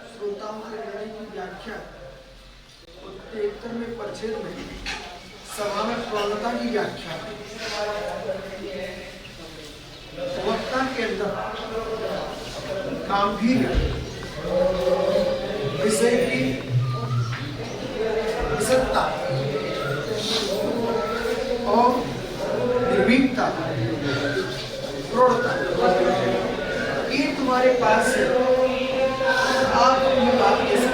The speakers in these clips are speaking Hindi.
श्रोताओं के निर्णय की व्याख्या में परिच्छेद में सभा में प्रवणता की व्याख्या वक्ता के अंदर गांभीर्य विषय की विशदता और निर्भीकता प्रौढ़ता ये तुम्हारे पास है। आप अपनी बात कैसे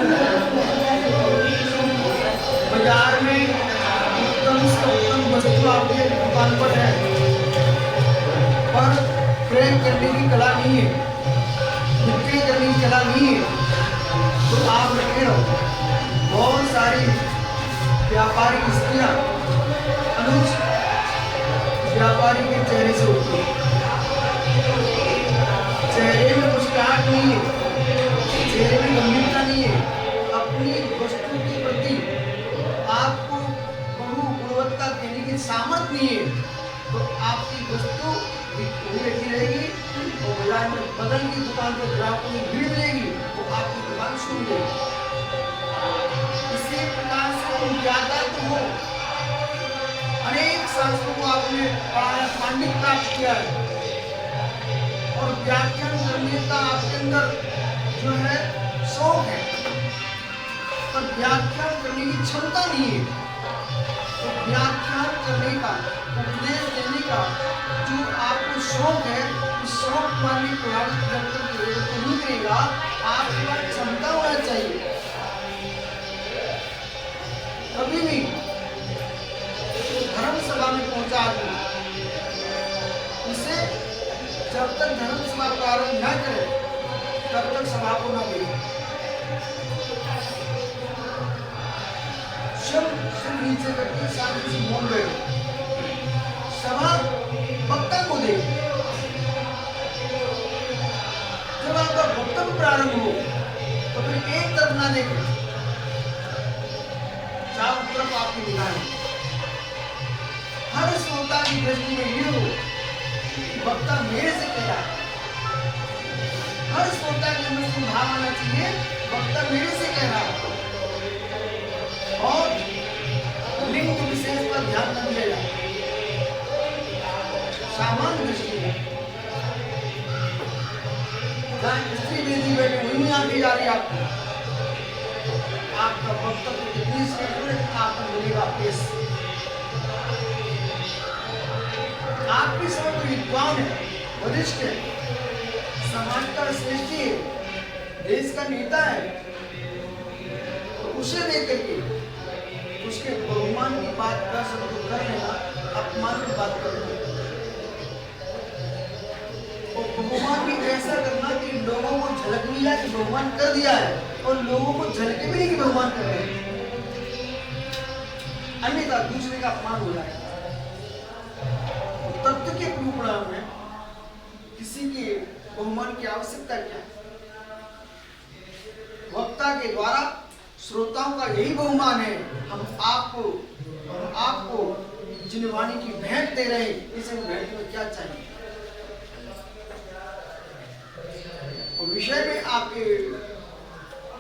बाजार में उत्तम से उत्तम वस्तु आपके दुकान पर है, पर प्रेम करने की कला नहीं है, बिक्री करने की कला नहीं है, तो आप रखे रहो। बहुत सारी व्यापारी स्त्रियां अनुज व्यापारी के चेहरे से उठती, चेहरे में मुस्कुराहट नहीं है, चेहरे में गंभीरता नहीं है, अपनी वस्तु के प्रति आपको बहु गुणवत्ता देने की सामर्थ्य नहीं है, तो आपकी वस्तु रखी रहेगी और बाजार में बदल की दुकान पर ग्राहकों की भीड़ मिलेगी तो आपकी दुकान शुरू रहेगी। इसी प्रकार से तुम ज्ञाता तो हो, अनेक शास्त्रों को आपने पढ़ाया, पांडित्य प्राप्त किया है और व्याख्यान करने का आपके अंदर जो है शौक है, पर व्याख्यान करने की क्षमता नहीं है। तो व्याख्यान करने का, उपदेश देने का जो आपको शौक है, उस शौक वाली प्रभावित जब तक नहीं करेगा, आपके पास क्षमता होना चाहिए। कभी भी धर्म सभा में पहुंचा आदमी उसे जब तक धर्म सभा प्रारंभ न करे तब तक सभा को न दे। सब नीचे करके शांति से मौन बैठो, सभा वक्ता को दे। जब आपका वक्तव्य प्रारंभ हो तो फिर एक तरफ ना देखें, चारों तरफ आपकी निगाहें। हर श्रोता की दृष्टि में ये हो वक्ता मेरे से कह रहा है, हर श्रोता के अंदर भाव आना चाहिए वक्ता मेरे से कह रहा है, और लिंग विशेष पर ध्यान न दिया जाए। सामान्य दृष्टि में स्त्री वेदी बैठे वही आती जा रही आपको, आपका वक्तव्य कितनी आपको मिलेगा पेश। आपकी समझ तो विद्वान है, वरिष्ठ है, समाज का श्रेष्ठ है, देश का नेता है, तो उसे लेकर के उसके बहुमान की बात कर सकते, कर लेना अपमान की बात करना, और बहुमान भी ऐसा करना कि लोगों को झलक नहीं जाए कि बहुमान कर दिया है और लोगों को झलके भी नहीं कि बहुमान कर रहे हैं, अन्यथा दूसरे का अपमान हो जाएगा। तत्व के रूपणा में किसी के बहुमान की आवश्यकता क्या है? वक्ता के द्वारा श्रोताओं का यही बहुमान है। हम आपको जिन वाणी की भेंट दे रहे हैं, इसे भेंट में क्या चाहिए? और विषय में आपके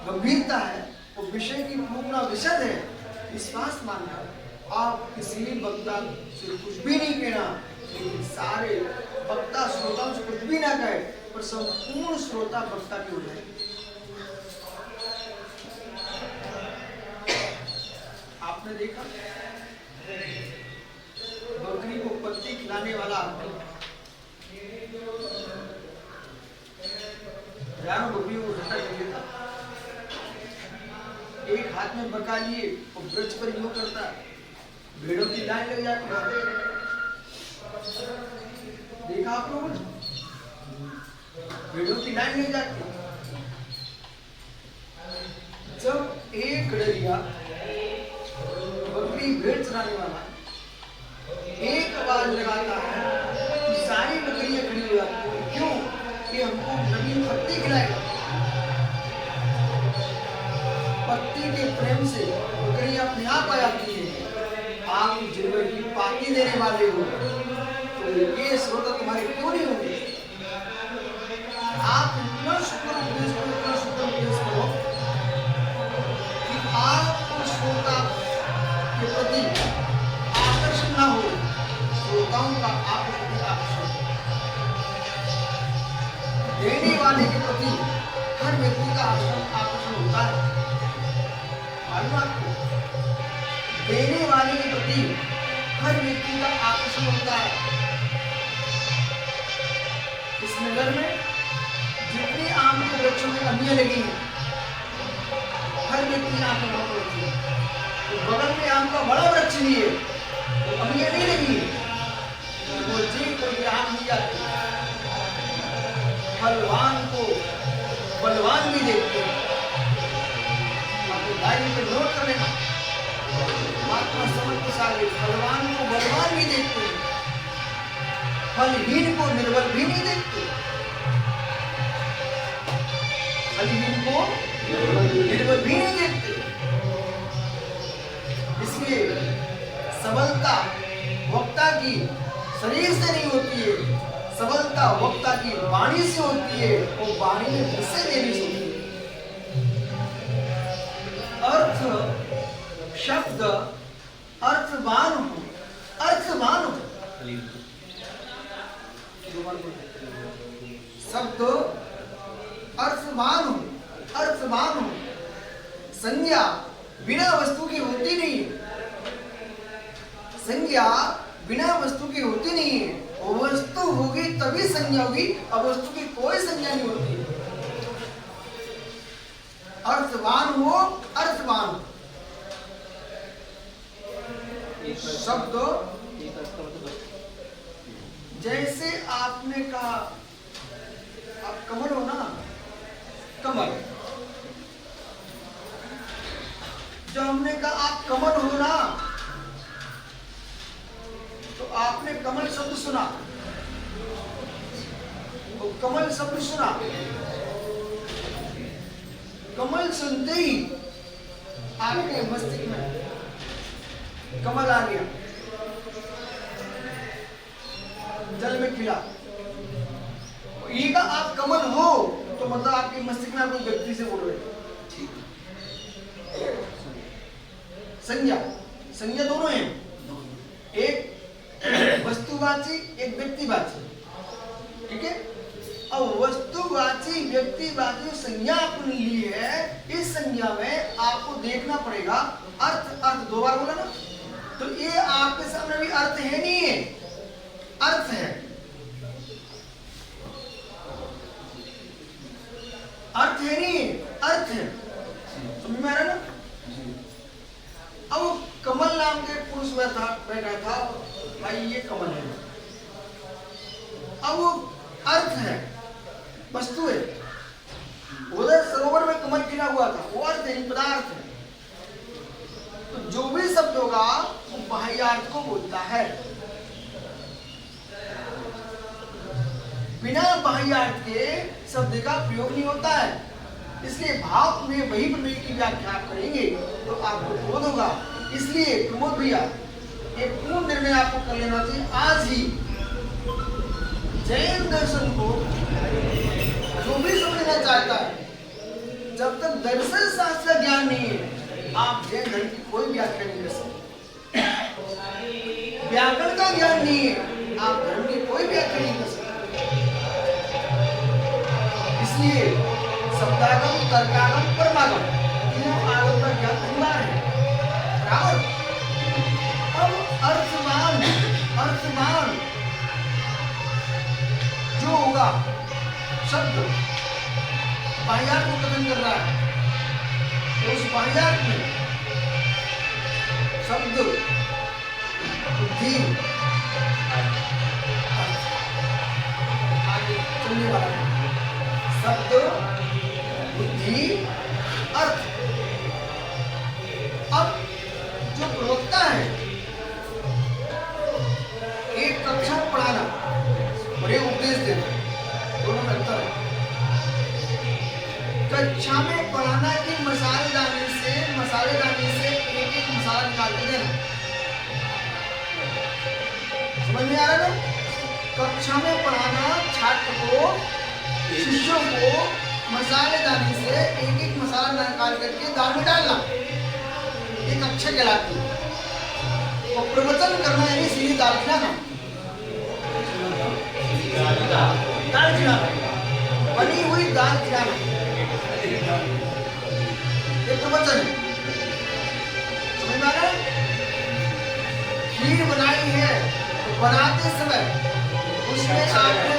गंभीरता है, और विषय की पूर्ण विशद है, विश्वास मानना। आप किसी वक्ता से कुछ भी नहीं कहना, लेकिन सारे वक्ता श्रोताओं से कुछ भी ना कहे, पर संपूर्ण श्रोता वक्ता की हो जाए। आपने देखा बकरी को पत्ती खिलाने वाला बकरी को घटा कर लेता, एक हाथ में बका लिए और ब्रज पर यूं करता, भेड़ों की लाइन लग जाती। देखा आप लोगों ने भेड़ों की लाइन नहीं जाती। जब एक गडरिया बकरी भेड़ चराने वाला एक आवाज लगाता है तो सारी बकरियां खड़ी हो जाती हैं। क्यों? कि हमको नवीन पत्ती खिलाएगा। पत्ती के प्रेम से बकरियां अपने आप आ जाती है। आप जीवन की पाती देने वाले हो तो ये श्रोता तुम्हारे क्यों नहीं होंगे? आप इतना शुक्र उपदेश करो, इतना शुक्र उपदेश करो कि आप उस श्रोता के प्रति आकर्षण ना हो, श्रोताओं का आपके प्रति आकर्षण। देने वाले के प्रति हर व्यक्ति का आकर्षण होता है। मालूम आपको? देने वाले के प्रति हर व्यक्ति का आकर्षण होता है। इस नगर में जितनी आम के वृक्षों में अम्बियां लगी हैं, हर व्यक्ति आम का बहुत होती है। तो बगल में आम का बड़ा वृक्ष भी है, तो अम्बियां नहीं लगी है, वो जी कोई आम नहीं जाती। बलवान को बलवान भी देखते हैं। आपको डायरी पे नोट कर लेना, महात्मा समझ के सारे बलवान को बलवान भी देखते हैं, फलहीन को निर्बल भी नहीं देखते। फलहीन को निर्बल भी नहीं देखते। इसलिए सबलता वक्ता की शरीर से नहीं होती है, सबलता वक्ता की वाणी से होती है, वो वाणी में हिस्से देने से होती है। अर्थ शब्द अर्थवान हो, अर्थवान हो। शब्द अर्थवान हो, अर्थवान हो। संज्ञा बिना वस्तु की होती नहीं है, संज्ञा बिना वस्तु की होती नहीं है। वस्तु होगी तभी संज्ञा होगी, अब वस्तु की कोई संज्ञा नहीं होती। अर्थवान हो, अर्थवान हो। शब्द जैसे आपने कहा आप कमल हो ना, कमल। जब हमने कहा आप कमल हो ना, तो आपने कमल शब्द सुना, तो कमल शब्द सुना, कमल सुनते ही आपके मस्तिष्क में कमल आ गया, जल में खिला। ये का आप कमल हो तो मतलब आपके मस्तिष्क में आप कोई व्यक्ति से बोल रहे हैं। संज्ञा संज्ञा दोनों हैं, एक वस्तुवाची एक व्यक्तिवाची। ठीक है? अब वस्तुवाची व्यक्तिवाची संज्ञा आपने ली है, इस संज्ञा में आपको देखना पड़ेगा अर्थ। अर्थ दो बार बोला ना, तो ये आपके सामने भी अर्थ है नहीं है, अर्थ है, अर्थ है नहीं है, अर्थ है। समझ में आ रहा ना? अब कमल नाम के पुरुष बैठा था, भाई ये कमल है, अब वो अर्थ है, वस्तु है। उधर सरोवर में कमल खिला हुआ था, वो अर्थ है, पदार्थ है। तो जो भी शब्द होगा वो बाह्यार्थ को बोलता है, बिना बाह्यार्थ के शब्द का प्रयोग नहीं होता है। इसलिए भाव में वही प्रमेय की व्याख्या आप करेंगे तो आपको बोध होगा। इसलिए प्रमोद भैया एक पूर्ण निर्णय आपको कर लेना चाहिए आज ही। जैन दर्शन को जो भी समझना चाहता है, जब तक दर्शन शास्त्र ज्ञान नहीं है, आप जैन धर्म की कोई व्याख्या नहीं कर सकते। व्याकरण का ज्ञान नहीं है, आप धर्म की कोई व्याख्या नहीं कर सकते। इसलिए शब्दागम, तर्कागम, परमागम तीनों आगम का ज्ञान अनिवार्य है। बराबर? अब अर्थवान, अर्थवान जो होगा शब्द बाह्यार्थ को कथन कर रहा है, तो उस बाह्यार्थ में शब्द बुद्धि आगे चलने वाला है। कक्षा में पढ़ाना कि मसालेदानी से एक एक मसाला निकाल के देना। समझ में आ रहा ना? कक्षा में पढ़ाना छात्र को, शिष्यों को मसालेदानी से एक एक मसाला निकाल करके दाल में डालना, एक कक्षा कहलाती है। और प्रवचन करना यानी सीधी दाल खिलाना, दाल खिलाना, बनी हुई दाल खिलाना, ये प्रवचन है। समझ में आ रहा है? खीर बनाई है तो बनाते समय उसमें आपको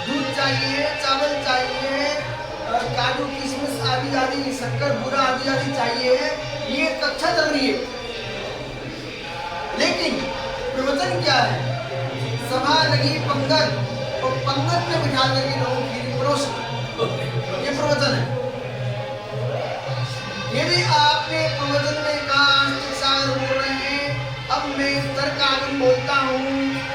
दूध चाहिए, चावल चाहिए, काजू किशमिश आदि आदि, शक्कर बूरा आदि आदि चाहिए। ये कक्षा चल रही है। लेकिन प्रवचन क्या है? सभा लगी पंगत और पंगत में बिठा करके लोगों की परोस, ये प्रवचन है। यदि आपने प्रवचन में कहा सागर बोल रहे हैं, अब मैं तर्कागम बोलता हूँ,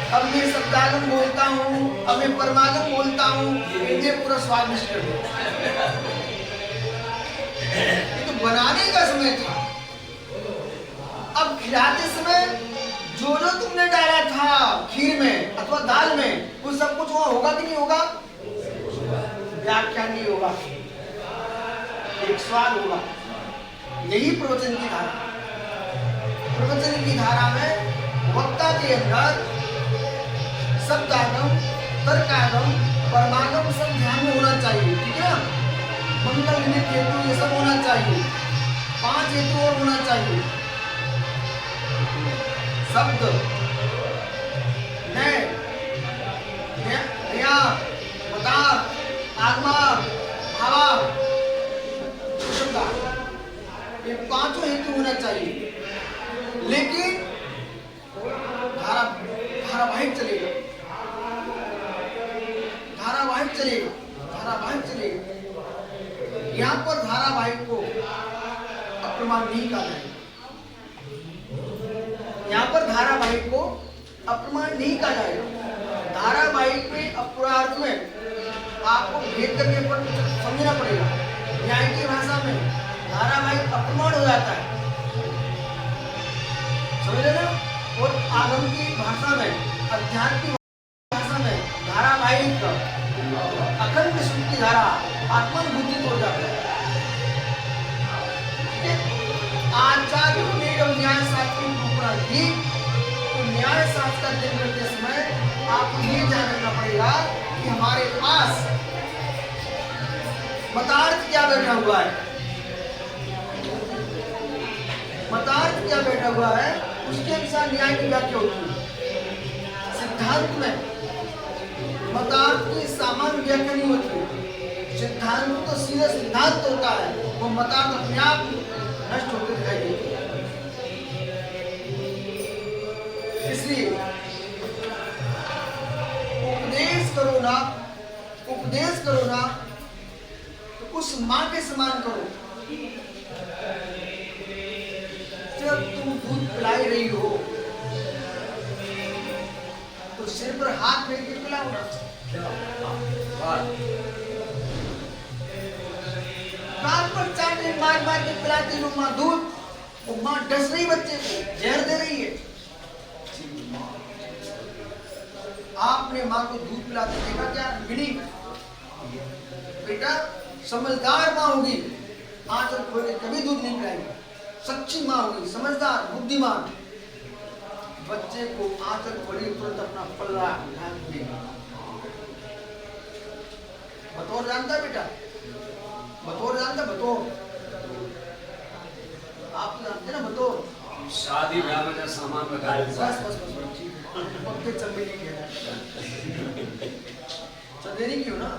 अब मैं शब्दागम बोलता हूँ, अब मैं परमागम बोलता हूँ, इनसे पूरा स्वाद नष्ट कर दिया। ये तो बनाने का समय था। अब खिलाते समय जो जो तुमने डाला था खीर में अथवा दाल में, वो सब कुछ वहां होगा कि नहीं होगा? व्याख्या नहीं होगा, एक स्वाद होगा। यही प्रवचन की धारा। प्रवचन की धारा में वक्ता के अंदर शब्दागम, तर्कागम, परमागम सब ध्यान में होना चाहिए। ठीक है ना? मंगल निमित्त हेतु ये सब होना चाहिए। 5 हेतु और होना चाहिए। शब्द, नय, क्रिया, पदार्थ, आगमा, भावा, ये 5 हेतु होना चाहिए। लेकिन धारावाहिक चलेगा, धारावाहिक चलेगा, धारावाहिक चलेगा। यहाँ पर धारावाहिक को अप्रमाण नहीं कहा जाएगा। यहाँ पर धारावाहिक को अप्रमाण नहीं कहा जाएगा। धारावाहिक में अपरार्थ में आपको भेद करके पर समझना पड़ेगा। न्याय की भाषा में धारावाहिक अप्रमाण हो जाता है, समझ रहे ना? और आगम की भाषा में, अध्यात्म की भाषा में धारावाहिक अखंड सुख की धारा आत्मानुभूति हो जाता है। आचार्यों ने जब न्याय शास्त्र की घोषणा की तो न्याय शास्त्र का अध्ययन करते समय आपको ये ध्यान रखना पड़ेगा कि हमारे पास मतार्थ क्या बैठा हुआ है, मतार्थ क्या बैठा हुआ है, उसके अनुसार न्याय की व्याख्या होती है। सिद्धांत में मतार्थ की सामान्य व्याख्या नहीं होती। सिद्धांत तो सीधा सिद्धांत होता है, वो मतार्थ अपने आप नष्ट होकर दिखाई देती है। इसलिए उपदेश करो ना, उपदेश करो ना तो उस माँ के समान करो। जब तुम दूध पिलाई रही हो तो सिर पर हाथ फेर के पिलाओ ना। कान पर चाटे मार मार के पिलाती हो माँ दूध, वो माँ डस रही बच्चे को, जहर दे रही है। आपने माँ को दूध पिलाते देखा क्या? गिनी। बेटा समझदार माँ होगी, आंचल खोल के कभी दूध नहीं पिलाएगी। सच्ची माँ होगी, समझदार, बुद्धिमान। बच्चे को आंचल खोली तुरंत अपना पल्ला ढांक देगी। बतौर जानता है बेटा? बतौर जानता? बतौर आप जानते ना? बतौर शादी ब्याह में सामान रखा है। बस बस बस पक्के चमेली के चंदेरी की हो ना,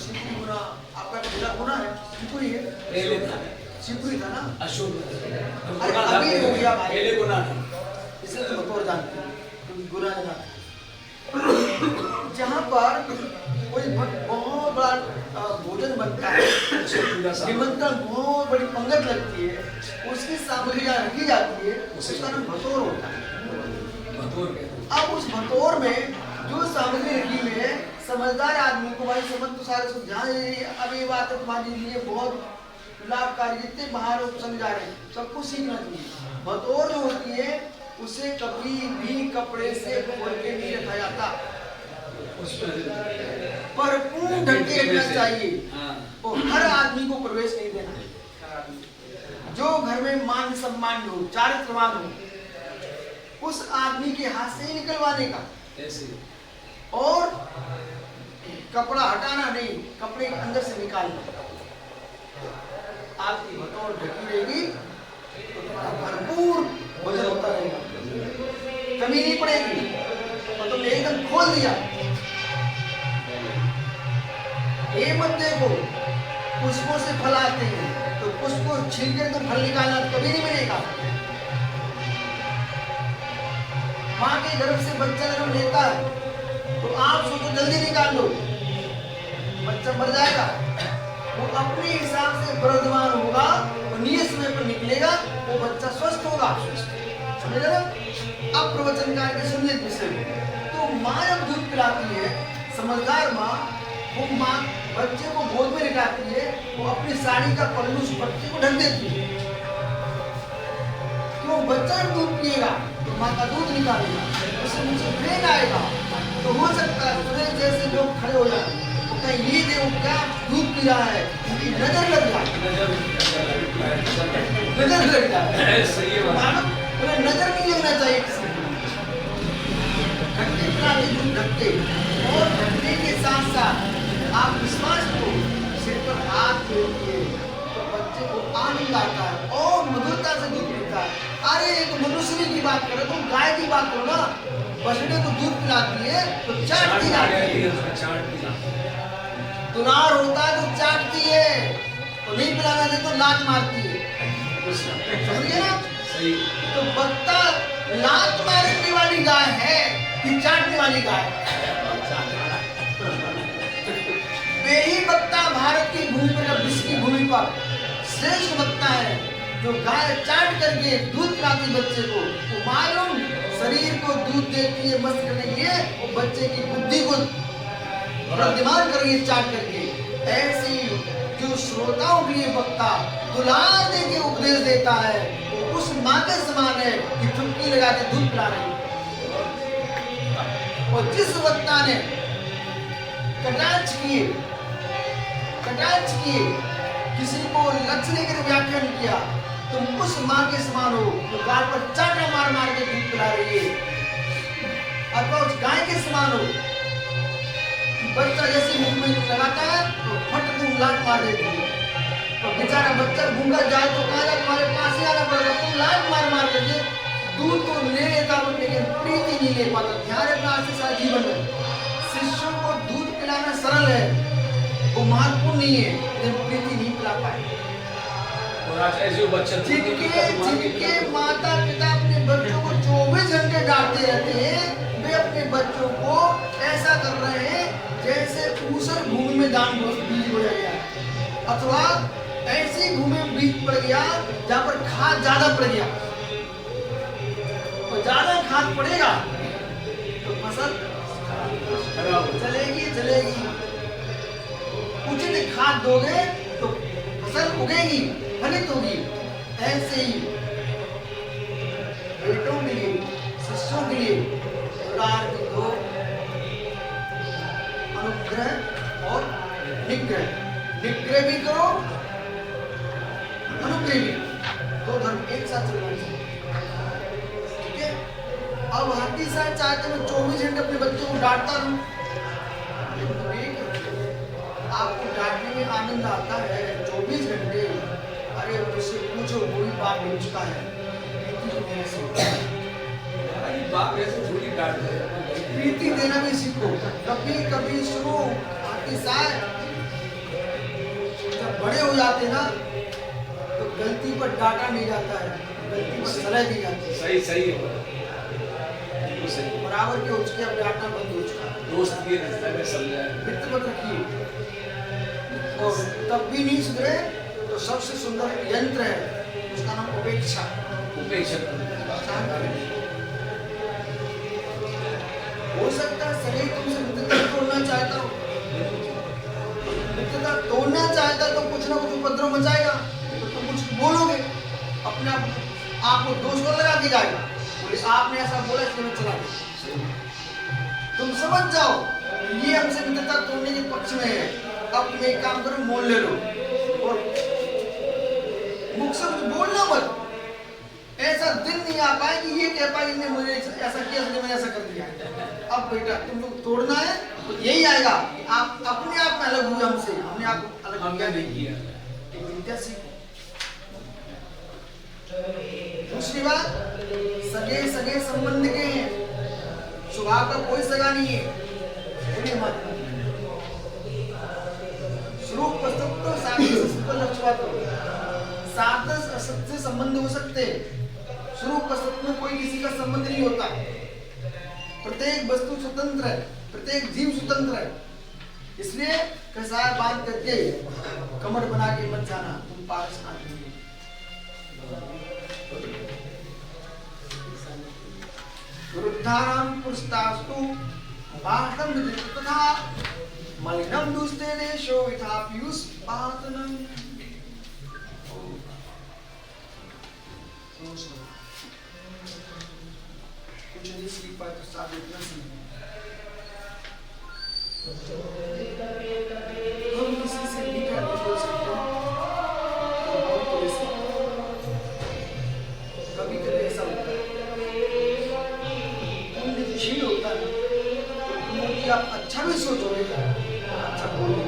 सिंपली होना आपका जिला होना है, सिंपली है, पहले था सिंपली था ना, अशोक। अरे अभी हो गया भाई, पहले गुना था, इसलिए तो बतौर जानते हैं, क्योंकि गुना है ना। जहाँ पर कोई बहुत बड़ा भोजन बनता है, निमंत्रण बहुत बड़ी पंगत लगती है, उसकी सामग्री जहाँ रखी जाती है उसका नाम भतौर होता है। भतौर। अब उस भतौर में जो सामग्री रखी हुई है समझदार आदमी को भाई समझ तो सारे समझाए। अब ये बात है तुम्हारे लिए बहुत लाभकारी, जितने बाहर लोग समझा रहे हैं सबको सीखना चाहिए। बतौर जो होती है उसे कभी भी कपड़े से खोल के नहीं रखा जाता, पर पूर्ण ढक के रखना चाहिए और हर आदमी को प्रवेश नहीं देना। जो घर में मान सम्मान हो, चारित्रवान हो, उस आदमी के हाथ से ही निकलवाने का, और कपड़ा हटाना नहीं, कपड़े के अंदर से निकालना। आपकी बतौर ढकी रहेगी तो तुम्हारा भरपूर वजन होता रहेगा, कमी नहीं पड़ेगी। और तुमने एकदम खोल दिया, ये मत देखो पुष्पों से फल आते हैं तो पुष्प को छील कर तो फल निकालना कभी नहीं मिलेगा। माँ के गर्भ से बच्चा जन्म लेता है तो आप सोचो जल्दी निकाल लो, बच्चा मर जाएगा। वो अपने हिसाब से वर्धमान होगा और नियत समय पर निकलेगा, वो बच्चा स्वस्थ होगा। समझे ना? अब प्रवचनकार के सुनिए विषय। तो माँ जब दूध पिलाती है, समझदार माँ, वो माँ बच्चे को गोद में लिटाती है, वो अपनी साड़ी का पल्लू उस बच्चे को ढक देती है। क्यों? बच्चा दूध पिएगा तो माँ का दूध निकालेगा, उससे मुझे प्रेम आएगा। तो हो सकता है सुरेश जैसे लोग खड़े हो जाए, वो कहें ये देखो क्या दूध पी रहा है, उनकी नजर लग जाए, नजर लग जाए। सही है, उन्हें नजर नहीं लगना चाहिए किसी को। ढकते पिलाते दूध ढकते, और ढकने के साथ साथ आप विश्वास को सिर पर हाथ फेरते तो बच्चे को आनंद आता है और मधुरता से दूध पीता है। अरे एक मनुष्य की बात करो, तुम गाय की बात करो ना, बछड़े को दूध पिलाती है तो चाटती जाती है, दुलार होता है तो चाटती है, तो नहीं पिलाना दे तो लात मारती है। समझिए ना? सही। तो बत्ता लात मारने वाली गाय है कि चाटने वाली गाय? यही बत्ता भारत की भूमि पर, विश्व की भूमि पर श्रेष्ठ बत्ता है जो गाय चाट करके दूध पिलाती बच्चे को। वो मालूम शरीर को दूध देती है मस्त करने के लिए, वो बच्चे की बुद्धि को बुद्धिमान कर रही है चाट करके। ऐसी जो श्रोताओं के लिए वक्ता दुलार दे के उपदेश देता है, वो उस माँ के समान है कि चुटकी लगा के दूध पिला रही है। और जिस वक्ता ने कटाक्ष किए, किसी को लक्ष्य लेकर व्याख्यान किया, तुम उस माँ के समान हो जो गाल पर चाटा मार मार के दूध पिला रही है, अथवा उस गाय के समान हो बच्चा जैसे मुंह में लगाता है तो फट तुम लात मार देती है। तो बेचारा बच्चा गूंगा जाए तो कहा जाए तुम्हारे पास ही आना पड़ेगा, तुम लात मार मार करके दूध तो ले लेता लेकिन प्रीति नहीं ले पाता। ध्यान रखना, आज से सारा जीवन में शिष्यों को दूध पिलाना सरल है, वो महत्वपूर्ण नहीं है, लेकिन प्रीति नहीं पिला पाए। जिनके माता पिता अपने बच्चों को 24 घंटे डांटते रहते हैं, वे अपने बच्चों को ऐसा कर रहे हैं जैसे ऊसर भूमि में बीज बोया गया, अथवा ऐसी भूमि में बीज पड़ गया जहाँ पर खाद ज्यादा पड़ गया। तो ज्यादा खाद पड़ेगा तो फसल चलेगी। उचित खाद दोगे तो फसल उगेगी, फलित होगी। ऐसे ही बेटों के लिए, शिष्यों के लिए दुलार की दो, अनुग्रह और निग्रह। निग्रह भी करो, अनुग्रह भी, दो धर्म एक साथ चलना चाहिए। ठीक है? अब हाथी साहब चाहते मैं 24 घंटे अपने बच्चों को डांटता रहूं, आपको डांटने में आनंद आता है 24 घंटे। अरे उससे पूछो, वो भी बाप बन चुका है, प्रीति देना भी सीखो। कभी कभी सुनो, आती साहब जब बड़े हो जाते ना तो गलती पर डांटा नहीं जाता है, गलती पर सलाह दी जाती है। सही बराबर के उसके अब डांटना बंद हो चुका है। दोस्त की रिश्ता में समझा है, मित्र मत रखिए। और तब भी नहीं सुधरे तो सबसे सुंदर यंत्र है, उसका नाम उपेक्षा। हो सकता है शरीर तुमसे मित्रता तोड़ना तोड़ना चाहता हो, मित्रता तोड़ना चाहता तो कुछ ना कुछ उपद्रव मचाएगा, तो तुम कुछ बोलोगे, अपने आपको दोष को लगा के जाएगा, पुलिस आपने ऐसा बोला इसलिए मैं चला गया। तुम समझ जाओ ये हमसे मित्रता तोड़ने के पक्ष में है। अब तुम एक काम करो, मोल ले लो और मुख से कुछ बोलना मत। ऐसा दिन नहीं आ पाए कि ये कह पाए कि मुझे ऐसा किया, मैंने ऐसा कर दिया। अब बेटा तुम लोग तोड़ना है तो यही आएगा, आप अपने आप में अलग हुए हमसे, हमने आपको अलग नहीं किया। एक विद्या सीखो। दूसरी बात, सगे सगे संबंध के हैं, स्वभाव का कोई सगा नहीं है, स्वरूप तो साधस असत से संबंध हो सकते, स्वरूप असत में कोई किसी का संबंध नहीं होता। प्रत्येक वस्तु स्वतंत्र है, प्रत्येक जीव स्वतंत्र है। इसलिए कसाय बांध करके कमर बना के मत जाना, तुम पारस आदमी। वृद्धानां पुरस्तास्तु बाह्यं विदितं तथा मलिनं दुस्ते देशो यथा पीयूष पातनं। कुछ नहीं सीख पाए तो साथ इतना सीख। हम किसी से मीठा नहीं बोल सकते, कभी कभी ऐसा होता है झील होता है तो आप अच्छा भी सोचोगे, अच्छा बोलोगे,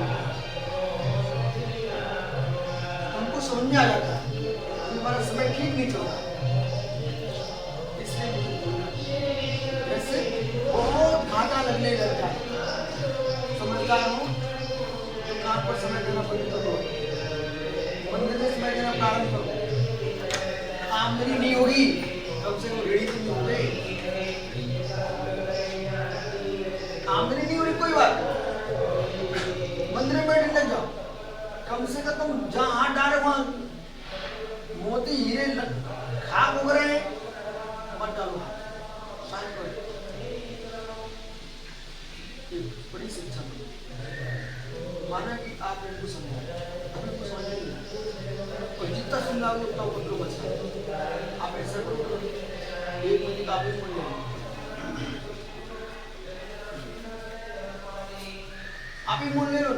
हमको समझ में आ जाता है हमारा समय ठीक नहीं चलता, इसलिए मुझे बोलना जैसे बहुत घाटा लगने लगता है। समझदार हो तो काम पर समय देना बंद करो, मंदिर में समय देना प्रारंभ करो। आमदनी नहीं होगी, कम से कम रेडी तो नहीं हो गई। आमदनी नहीं हो रही कोई बात, मंदिर में बैठने लग जाओ, कम से कम तुम जहां हाथ डाले वहां मोती हीरे खाक उग रहे हैं, मत डालो हाथ। बड़ी शिक्षा माना कि आप इनको समझाए, आपको समझ नहीं और जितना सुनाओगे उतना उपद्रव बचेगा। आप ऐसा करो, एक महीने का आप ही बोल लेंगे, आप ही मोल ले लो।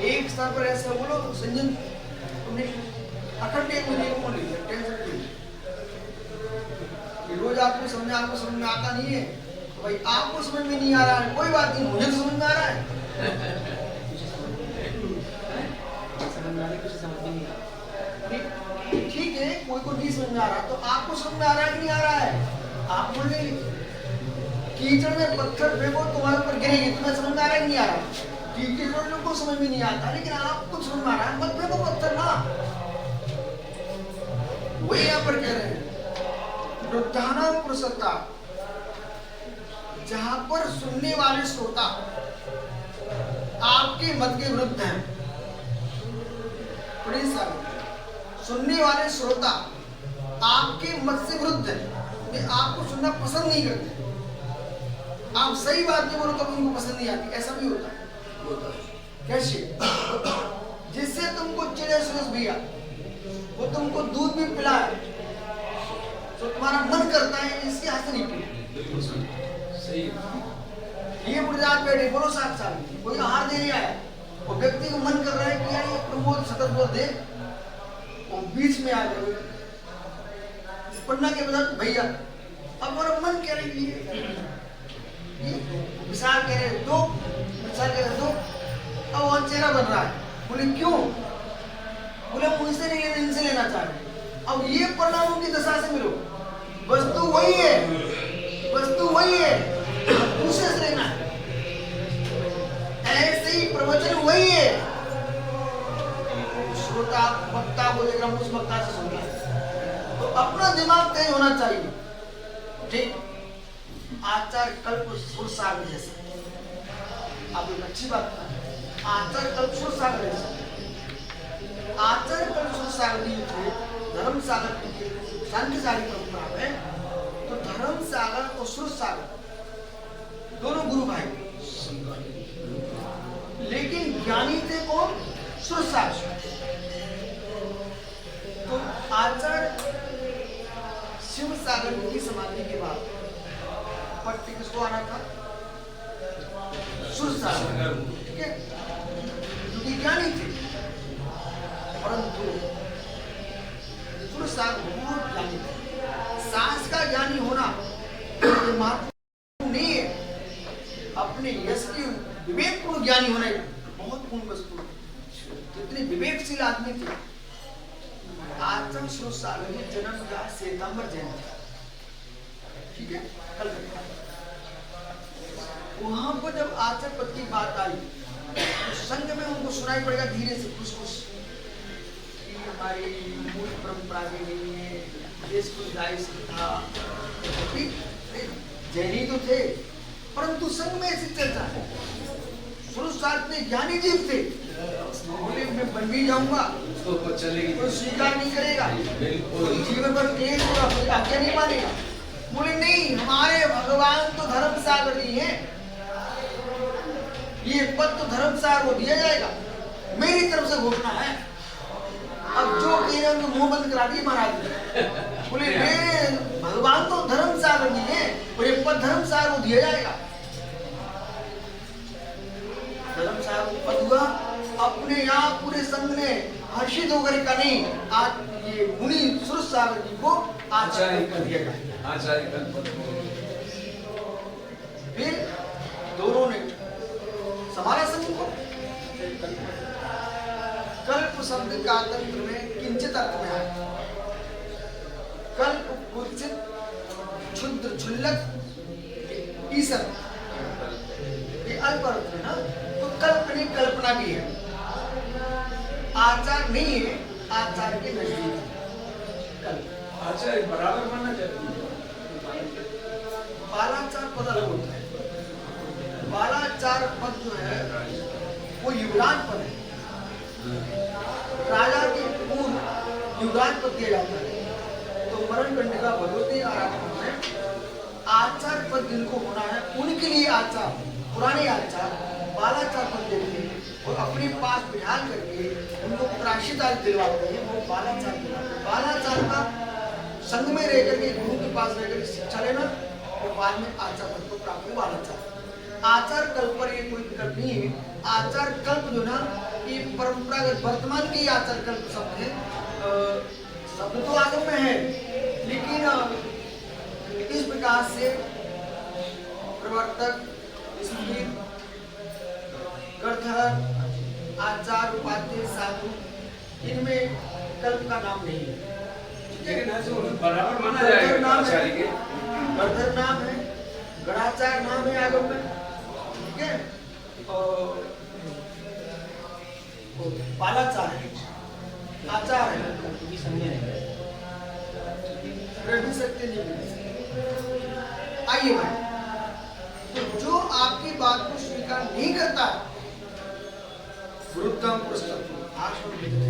एक स्तर पर ऐसा बोलो संजन, तुमने अखंड एक महीने को मोल लिया, टेंशन नहीं। रोज आपको समझ में आता नहीं है, तो भाई आपको समझ में नहीं आ रहा है, कोई बात नहीं, मुझे तो समझ में आ रहा है। ठीक है, कोई को नहीं समझ में आ रहा, तो आपको समझ में आ रहा है कि नहीं आ रहा है, आप बोल रहे कीचड़ में पत्थर फेंको तुम्हारे ऊपर गिरेगी, तुम्हें समझ में आ रहा है नहीं आ रहा। कीचड़ को समझ में नहीं आता, लेकिन आपको समझ में आ रहा है, मत फेंको पत्थर ना। वही यहाँ पर कह रहे हैं वृद्धानां पुरस्ता, जहां पर सुनने वाले श्रोता आपके मत के विरुद्ध हैं, सुनने वाले श्रोता आपके मत से विरुद्ध है, वे आपको सुनना पसंद नहीं करते, आप सही बात नहीं बोलो तो उनको पसंद नहीं आती, ऐसा भी होता है। कैसे? जिससे तुमको चिड़े सुरेश भैया वो तुमको दूध भी पिलाए तो तुम्हारा मन करता है इसके हाथ से नहीं पिए। सही। ये बुढ़ात बैठे बोलो 7 साल कोई आहार दे रहा है, वो व्यक्ति को मन कर रहा है कि यार ये प्रमोद सतत बोल दे, वो बीच में आ गए पढ़ना के बाद भैया अब हमारा मन कह रही है विशाल कह रहे दो, विशाल कह रहे दो, अब वहां चेहरा बन रहा है। बोले क्यों? बोले मुझसे नहीं लेना, इनसे लेना चाह रहे। अब ये परिणामों की दशा से मिलो, वस्तु वही है, वस्तु वही है, दूसरे से लेना है, ऐसे ही प्रवचन वही है। श्रोता वक्ता बोलेगा, उस वक्ता से सुनना है, तो अपना दिमाग तेज होना चाहिए। ठीक, आचार कल्प सुर सागर जैसा, आप एक अच्छी बात करें, आचार कल्प सुर सागर जैसा। आचार कल्प सुर सागर थे धर्म सागर की सांख्य सारी परंपरा में, तो धर्म सागर और सुर सागर दोनों गुरु ज्ञानी थे कौन? सुरसागर। तो आचार्य शिव सागर की समाधि के बाद पट्टी किसको आना था? सुरसागर। ठीक है, क्योंकि ज्ञानी थे, परंतु सुरसागर बहुत ज्ञानी थे। सांस का ज्ञानी होना ये महत्वपूर्ण नहीं है, अपने यश की विवेकपूर्ण ज्ञानी होना बहुत पूर्ण वस्तु है। तो इतने विवेकशील आदमी थे। आचार्य सुरसागर में जन्म का श्वेतांबर जयंती, ठीक है, कल वहां पर जब आचार्य पद की बात आई तो संघ में उनको सुनाई पड़ेगा धीरे से खुश खुश कि हमारी मूल परंपरा भी नहीं है, देश को दायिश था। जैनी तो थे, परंतु संघ में ऐसी चर्चा है। सुरसागर में ज्ञानी जीव थे, बोले मैं बन भी जाऊंगा तो चलेगी, तो स्वीकार नहीं करेगा, बिल्कुल जीवन भर क्लेश होगा, कोई आज्ञा नहीं मानेगा। बोले नहीं, हमारे भगवान तो धर्म सागर ही है, ये पद तो धर्म सागर को दिया जाएगा, मेरी तरफ से घोषणा है। अब जो कह उनको मुंह बंद करा दिए महाराज। बोले मेरे भगवान तो धर्म सागर ही है और ये पद धर्म सागर को दिया जाएगा। धर्म सागर को पद हुआ, अपने यहाँ पूरे संघ ने हर्षित होकर का नहीं, आज ये मुनि सुरसागर जी को आचार्य कर दिया गया। आचार्य कल पद। फिर दोनों ने समारा संघ को। कल्प शब्द का तंत्र में किंचित अर्थ में आया। कल्प कुचित, क्षुद्र, क्षुल्लक, ईसर, ये अल्प अर्थ है ना। तो कल्प नहीं, कल्पना भी है। आचार नहीं है, आचार के नजदीक कल्प। आचार्य बराबर मानना चाहिए। बालाचार पद अलग होता है। बालाचार पद जो है वो युवराज पद है। राजा के पूर्व युवराज पद दिया जाता है। तो मरण कंडिका भगवती आराधना में आचार पद जिनको होना है उनके लिए आचार, पुराने आचार बालाचार पद देते हैं और अपने पास बिठा करके उनको प्रायश्चित दिलवाते हैं, वो बालाचार दिलवाते हैं। बालाचार का संघ में रह करके गुरु के पास रह करके शिक्षा लेना और बाद में आचार पद को प्राप्त हो। बालाचार आचार कल्प पर ये कोई विकल्प नहीं है। आचार कल्प जो ना ये परंपरागत वर्तमान के आचार कल्प शब्द है। शब्द तो आगम में है, लेकिन इस प्रकार से प्रवर्तक, स्मृत, गढ़धर, आचार, उपाध्याय, साधु, इनमें कल्प का नाम नहीं है। बराबर माना जाएगा आचार्य के। गढ़धर नाम है, गढ़ाचार नाम है आगम में, ठीक है, और बालाचार है, आचार है, रवि सत्य नहीं। आइए भाई, तो जो आपकी बात को स्वीकार नहीं करता, विरुद्धम पुरस्कृतम, भाषण देते,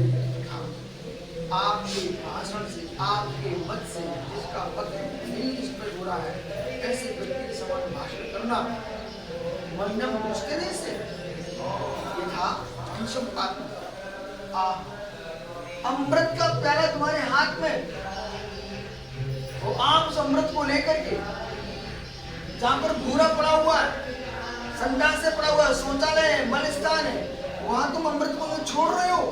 आपके भाषण से, आपके मत से जिसका मत नहीं इस पर हो रहा है, ऐसे व्यक्ति के समान भाषण करना मन्यम पूछते नहीं से यथा अंशम पात्र। अमृत का प्याला तुम्हारे हाथ में, वो आप उस अमृत को लेकर के जहां पर भूरा पड़ा हुआ है, संडास से पड़ा हुआ है, शौचालय है, मल स्थान है, वहां तुम अमृत को छोड़ रहे हो।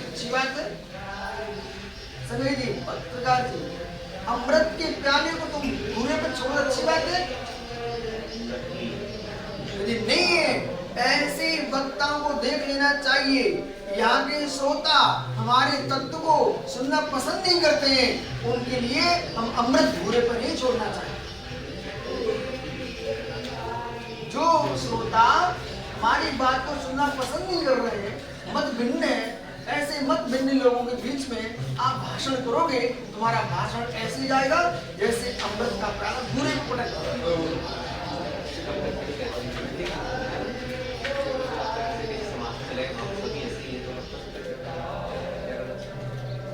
अच्छी बात है संजय जी, पत्रकार जी, अमृत के प्याले को तुम भूरे पर छोड़, अच्छी बात है? यदि नहीं है, ऐसे वक्ताओं को देख लेना चाहिए। यहाँ के श्रोता हमारे तत्व को सुनना पसंद नहीं करते हैं, उनके लिए हम अमृत भूरे पर नहीं छोड़ना चाहिए। जो श्रोता हमारी बात को सुनना पसंद नहीं कर रहे हैं, मत भिन्न है, ऐसे मत भिन्न लोगों के बीच में आप भाषण करोगे, तुम्हारा भाषण ऐसे जाएगा जैसे अमृत का प्याला भूरे पर पड़ेगा।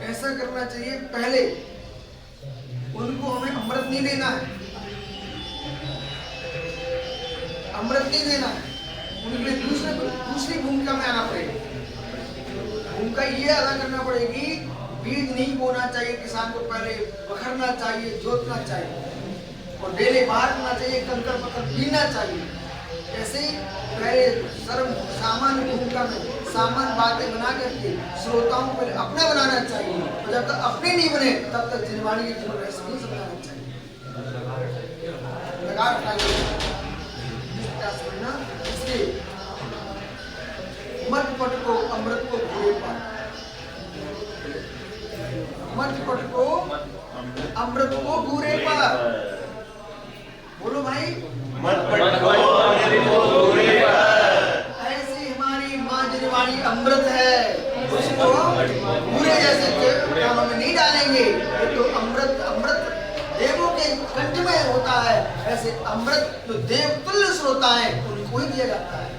ऐसा करना चाहिए, पहले उनको हमें अमृत नहीं देना है। अमृत नहीं देना है, उनके लिए दूसरी भूमिका में आना पड़ेगा। भूमिका ये अदा करना पड़ेगी, बीज नहीं बोना चाहिए, किसान को पहले बखरना चाहिए, जोतना चाहिए और डेले बाहर करना चाहिए, कंकर पत्थर पीना चाहिए। ऐसे पहले सर्व सामान्य भूमिका में सामान्य बातें बना करके श्रोताओं को पहले अपना बनाना चाहिए और जब तक अपने नहीं बने तब तक जिनवाणी के जीवन रहस्य नहीं समझाना चाहिए। लगार समझना, इसलिए मत पट को अमृत को घूरे पर, मत पट को अमृत को घूरे पर। बोलो भाई, मत पट को अमृत को घूरे पर। ऐसी हमारी माँ जिनवाणी अमृत है, उसको घूरे जैसे कामों में नहीं डालेंगे। ये तो अमृत अमृत देवों के कंठ में होता है, ऐसे अमृत जो देव तुल्य श्रोता है उनको ही दिया जाता है।